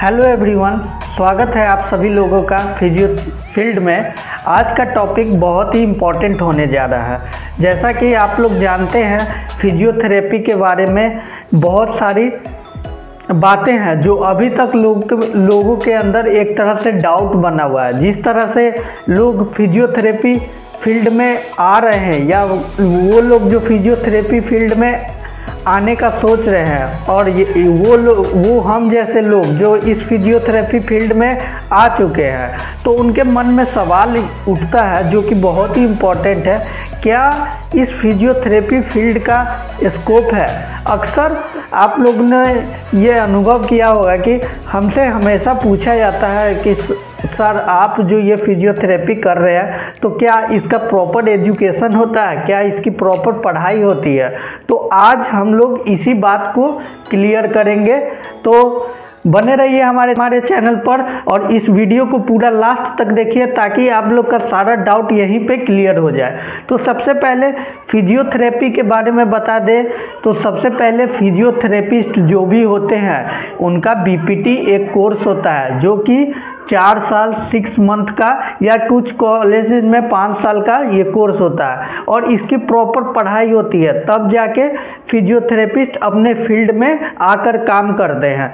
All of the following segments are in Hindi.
हेलो एवरीवन, स्वागत है आप सभी लोगों का फिजियो फील्ड में। आज का टॉपिक बहुत ही इम्पोर्टेंट होने जा रहा है। जैसा कि आप लोग जानते हैं, फिजियोथेरेपी के बारे में बहुत सारी बातें हैं जो अभी तक लोगों के अंदर एक तरह से डाउट बना हुआ है। जिस तरह से लोग फिजियोथेरेपी फील्ड में आ रहे हैं या वो लोग जो फिजियोथेरेपी फील्ड में आने का सोच रहे हैं और वो हम जैसे लोग जो इस फिजियोथेरेपी फील्ड में आ चुके हैं, तो उनके मन में सवाल उठता है जो कि बहुत ही इम्पोर्टेंट है। क्या इस फिजियोथेरेपी फील्ड का स्कोप है? अक्सर आप लोगों ने ये अनुभव किया होगा कि हमसे हमेशा पूछा जाता है कि सर, आप जो ये फिजियोथेरेपी कर रहे हैं तो क्या इसका प्रॉपर एजुकेशन होता है, क्या इसकी प्रॉपर पढ़ाई होती है? तो आज हम लोग इसी बात को क्लियर करेंगे। तो बने रहिए हमारे चैनल पर और इस वीडियो को पूरा लास्ट तक देखिए ताकि आप लोग का सारा डाउट यहीं पे क्लियर हो जाए। तो सबसे पहले फिजियोथेरेपी के बारे में बता दें तो सबसे पहले फिजियोथेरेपिस्ट जो भी होते हैं उनका बीपीटी एक कोर्स होता है जो कि 4 साल 6 मंथ का या कुछ कॉलेज में 5 साल का ये कोर्स होता है और इसकी प्रॉपर पढ़ाई होती है, तब जाके फिजियोथेरेपिस्ट अपने फील्ड में आकर काम करते हैं।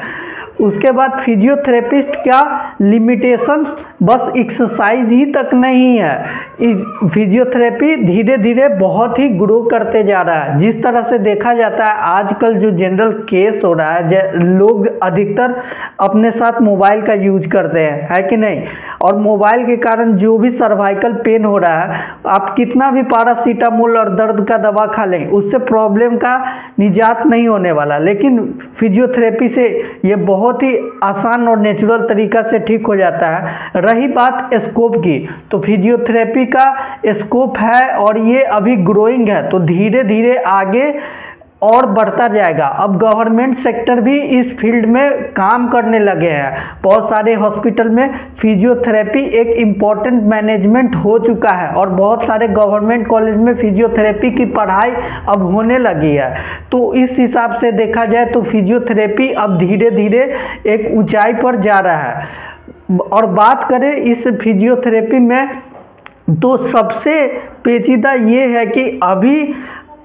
उसके बाद फिजियोथेरेपिस्ट क्या लिमिटेशन बस एक्सरसाइज ही तक नहीं है। फिजियोथेरेपी धीरे धीरे बहुत ही ग्रो करते जा रहा है। जिस तरह से देखा जाता है आजकल जो जनरल केस हो रहा है, लोग अधिकतर अपने साथ मोबाइल का यूज करते हैं, है कि नहीं? और मोबाइल के कारण जो भी सर्वाइकल पेन हो रहा है, आप कितना भी पैरासीटामोल और दर्द का दवा खा लें, उससे प्रॉब्लम का निजात नहीं होने वाला। लेकिन फिजियोथेरेपी से ये बहुत ही आसान और नेचुरल तरीका से ठीक हो जाता है। रही बात स्कोप की, तो फिजियोथेरेपी का स्कोप है और ये अभी ग्रोइंग है, तो धीरे धीरे आगे और बढ़ता जाएगा। अब गवर्नमेंट सेक्टर भी इस फील्ड में काम करने लगे हैं। बहुत सारे हॉस्पिटल में फिजियोथेरेपी एक इम्पॉर्टेंट मैनेजमेंट हो चुका है और बहुत सारे गवर्नमेंट कॉलेज में फिजियोथेरेपी की पढ़ाई अब होने लगी है। तो इस हिसाब से देखा जाए तो फिजियोथेरेपी अब धीरे धीरे एक ऊंचाई पर जा रहा है। और बात करें इस फिजियोथेरेपी में तो सबसे पेचीदा ये है कि अभी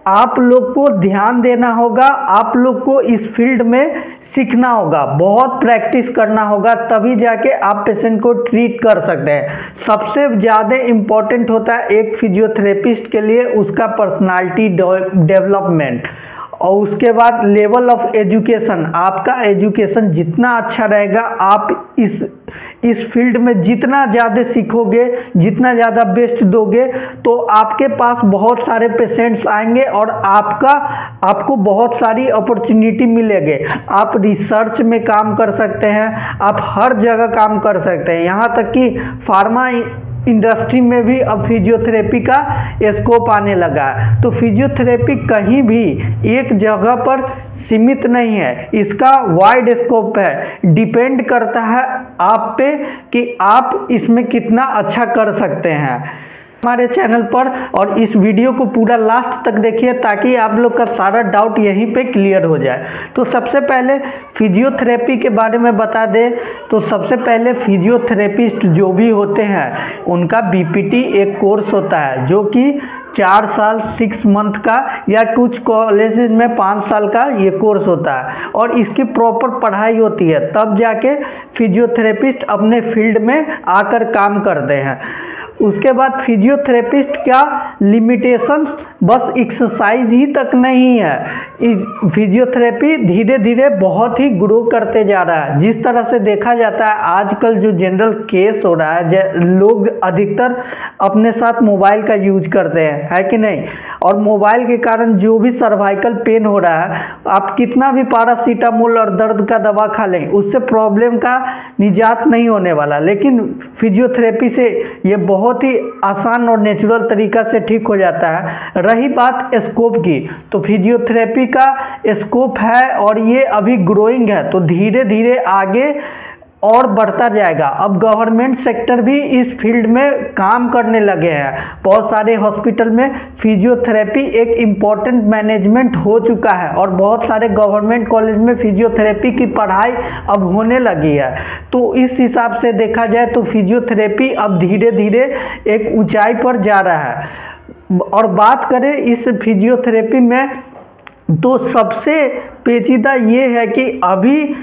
आप लोग को ध्यान देना होगा, आप लोग को इस फील्ड में सीखना होगा, बहुत प्रैक्टिस करना होगा, तभी जाके आप पेशेंट को ट्रीट कर सकते हैं। सबसे ज़्यादा इम्पोर्टेंट होता है एक फिजियोथेरेपिस्ट के लिए उसका पर्सनालिटी डेवलपमेंट और उसके बाद लेवल ऑफ एजुकेशन। आपका एजुकेशन जितना अच्छा रहेगा, आप इस फील्ड में जितना ज़्यादा सीखोगे, जितना ज़्यादा बेस्ट दोगे, तो आपके पास बहुत सारे पेशेंट्स आएंगे और आपको बहुत सारी अपॉर्चुनिटी मिलेगी। आप रिसर्च में काम कर सकते हैं, आप हर जगह काम कर सकते हैं, यहाँ तक कि फार्मा इंडस्ट्री में भी अब फिजियोथेरेपी का स्कोप आने लगा है। तो फिजियोथेरेपी कहीं भी एक जगह पर सीमित नहीं है, इसका वाइड स्कोप है। डिपेंड करता है आप पे कि आप इसमें कितना अच्छा कर सकते हैं हमारे चैनल पर। और इस वीडियो को पूरा लास्ट तक देखिए ताकि आप लोग का सारा डाउट यहीं पे क्लियर हो जाए। तो सबसे पहले फिजियोथेरेपी के बारे में बता दें तो सबसे पहले फिजियोथेरेपिस्ट जो भी होते हैं उनका बीपीटी एक कोर्स होता है जो कि 4 साल 6 मंथ का या कुछ कॉलेज में 5 साल का ये कोर्स होता है और इसकी प्रॉपर पढ़ाई होती है, तब जाके फिजियोथेरेपिस्ट अपने फील्ड में आकर काम करते हैं। उसके बाद फिजियोथेरेपिस्ट क्या लिमिटेशन बस एक्सरसाइज ही तक नहीं है। फिजियोथेरेपी धीरे धीरे बहुत ही ग्रो करते जा रहा है। जिस तरह से देखा जाता है आजकल जो जनरल केस हो रहा है, लोग अधिकतर अपने साथ मोबाइल का यूज करते हैं, है कि नहीं? और मोबाइल के कारण जो भी सर्वाइकल पेन हो रहा है, आप कितना भी पैरासीटामोल और दर्द का दवा खा लें, उससे प्रॉब्लम का निजात नहीं होने वाला। लेकिन फिजियोथेरेपी से ये बहुत ही आसान और नेचुरल तरीका से ठीक हो जाता है। रही बात स्कोप की, तो फिजियोथेरेपी का स्कोप है और ये अभी ग्रोइंग है, तो धीरे धीरे आगे और बढ़ता जाएगा। अब गवर्नमेंट सेक्टर भी इस फील्ड में काम करने लगे हैं। बहुत सारे हॉस्पिटल में फिजियोथेरेपी एक इम्पॉर्टेंट मैनेजमेंट हो चुका है और बहुत सारे गवर्नमेंट कॉलेज में फिजियोथेरेपी की पढ़ाई अब होने लगी है। तो इस हिसाब से देखा जाए तो फिजियोथेरेपी अब धीरे धीरे एक ऊंचाई पर जा रहा है। और बात करें इस फिजियोथेरेपी में तो सबसे पेचीदा ये है कि अभी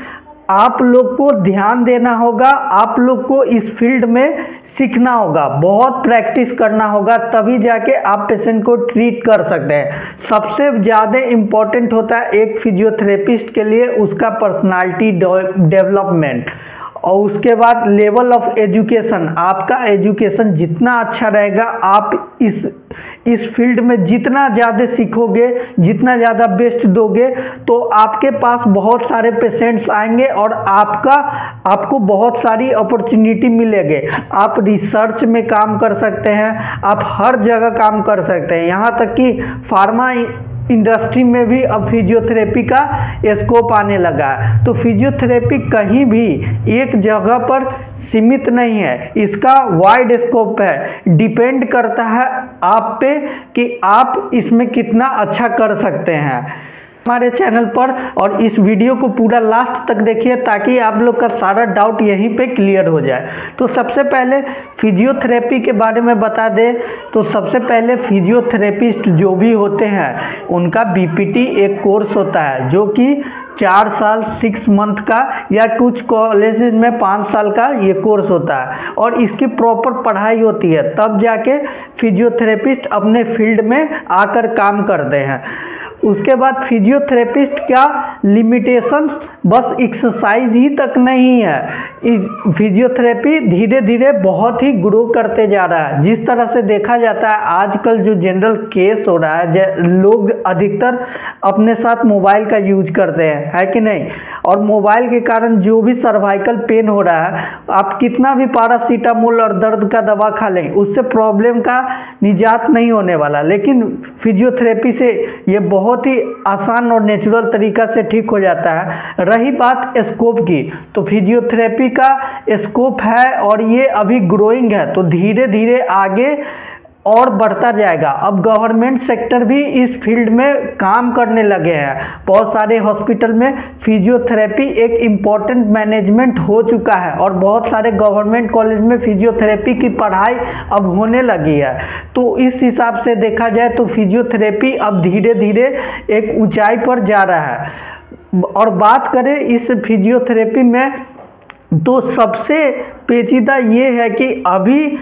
आप लोग को ध्यान देना होगा, आप लोग को इस फील्ड में सीखना होगा, बहुत प्रैक्टिस करना होगा, तभी जाके आप पेशेंट को ट्रीट कर सकते हैं। सबसे ज़्यादा इम्पोर्टेंट होता है एक फिजियोथेरेपिस्ट के लिए उसका पर्सनालिटी डेवलपमेंट, और उसके बाद लेवल ऑफ एजुकेशन। आपका एजुकेशन जितना अच्छा रहेगा, आप इस फील्ड में जितना ज़्यादा सीखोगे, जितना ज़्यादा बेस्ट दोगे, तो आपके पास बहुत सारे पेशेंट्स आएंगे और आपको बहुत सारी अपॉर्चुनिटी मिलेगी। आप रिसर्च में काम कर सकते हैं, आप हर जगह काम कर सकते हैं, यहाँ तक कि फार्मा इंडस्ट्री में भी अब फिजियोथेरेपी का स्कोप आने लगा है। तो फिजियोथेरेपी कहीं भी एक जगह पर सीमित नहीं है, इसका वाइड स्कोप है। डिपेंड करता है आप पे कि आप इसमें कितना अच्छा कर सकते हैं हमारे चैनल पर। और इस वीडियो को पूरा लास्ट तक देखिए ताकि आप लोग का सारा डाउट यहीं पे क्लियर हो जाए। तो सबसे पहले फिजियोथेरेपी के बारे में बता दें तो सबसे पहले फिजियोथेरेपिस्ट जो भी होते हैं उनका बीपीटी एक कोर्स होता है जो कि 4 साल 6 मंथ का या कुछ कॉलेज में 5 साल का ये कोर्स होता है और इसकी प्रॉपर पढ़ाई होती है, तब जाके फिजियोथेरेपिस्ट अपने फील्ड में आकर काम करते हैं। उसके बाद फिजियोथेरेपिस्ट का लिमिटेशन बस एक्सरसाइज ही तक नहीं है, फिजियोथेरेपी धीरे धीरे बहुत ही ग्रो करते जा रहा है। जिस तरह से देखा जाता है आजकल जो जनरल केस हो रहा है, लोग अधिकतर अपने साथ मोबाइल का यूज करते हैं, है कि नहीं, और मोबाइल के कारण जो भी सर्वाइकल पेन हो रहा है, आप कितना भी पैरासीटामोल और दर्द का दवा खा लें उससे प्रॉब्लम का निजात नहीं होने वाला। लेकिन फिजियोथेरेपी से ये बहुत ही आसान और नेचुरल तरीका से ठीक हो जाता है। रही बात स्कोप की, तो फिजियोथेरेपी का स्कोप है और ये अभी ग्रोइंग है, तो धीरे धीरे आगे और बढ़ता जाएगा। अब गवर्नमेंट सेक्टर भी इस फील्ड में काम करने लगे हैं। बहुत सारे हॉस्पिटल में फिजियोथेरेपी एक इम्पॉर्टेंट मैनेजमेंट हो चुका है और बहुत सारे गवर्नमेंट कॉलेज में फिजियोथेरेपी की पढ़ाई अब होने लगी है। तो इस हिसाब से देखा जाए तो फिजियोथेरेपी अब धीरे धीरे एक ऊंचाई पर जा रहा है। और बात करें इस फिजियोथेरेपी में तो सबसे पेचीदा ये है कि अभी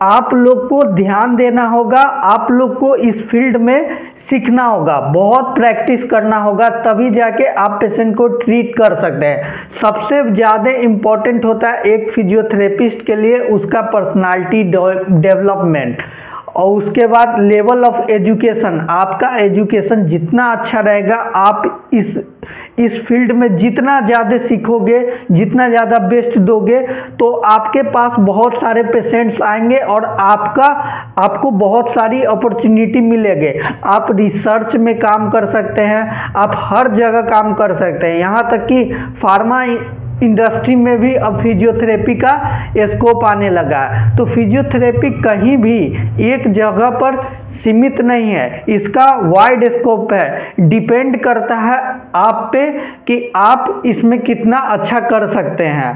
आप लोग को ध्यान देना होगा, आप लोग को इस फील्ड में सीखना होगा, बहुत प्रैक्टिस करना होगा, तभी जाके आप पेशेंट को ट्रीट कर सकते हैं। सबसे ज़्यादा इम्पोर्टेंट होता है एक फिजियोथेरेपिस्ट के लिए उसका पर्सनालिटी डेवलपमेंट, और उसके बाद लेवल ऑफ एजुकेशन। आपका एजुकेशन जितना अच्छा रहेगा, आप इस फील्ड में जितना ज़्यादा सीखोगे, जितना ज़्यादा बेस्ट दोगे, तो आपके पास बहुत सारे पेशेंट्स आएंगे और आपको बहुत सारी अपॉर्चुनिटी मिलेगी। आप रिसर्च में काम कर सकते हैं, आप हर जगह काम कर सकते हैं, यहाँ तक कि फार्मा इंडस्ट्री में भी अब फिजियोथेरेपी का स्कोप आने लगा है। तो फिजियोथेरेपी कहीं भी एक जगह पर सीमित नहीं है, इसका वाइड स्कोप है। डिपेंड करता है आप पे कि आप इसमें कितना अच्छा कर सकते हैं।